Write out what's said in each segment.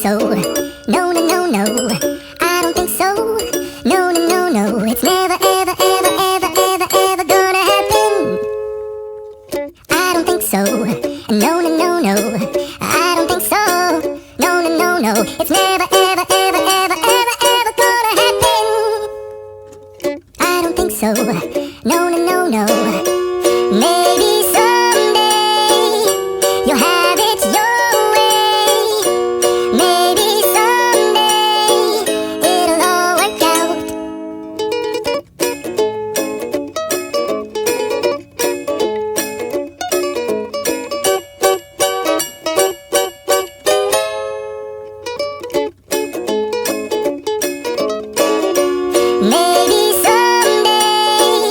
so. No, no, no, no. I don't think so. No, no, no, no. It's never, ever, ever, ever, ever, ever gonna happen. I don't think so. No, no, no, no. I don't think so. No, no, no, no. It's never, ever, ever, ever, ever, ever gonna happen. I don't think so. No, no, no, no. Maybe someday you'll have it your way. Maybe someday it'll all work out. Maybe someday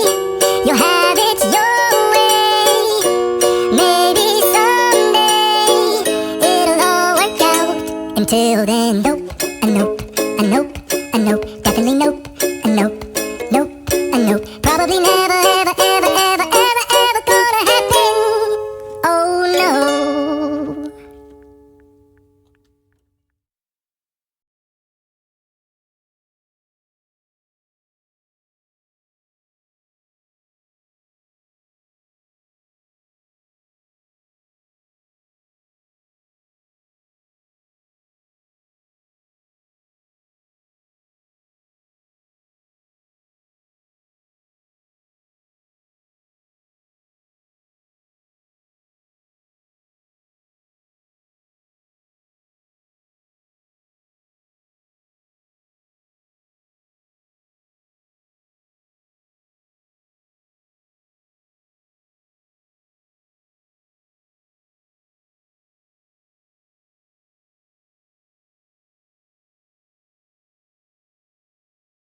you'll have it your way. Maybe someday it'll all work out. Until then, nope, a nope, a nope, a nope, definitely nope.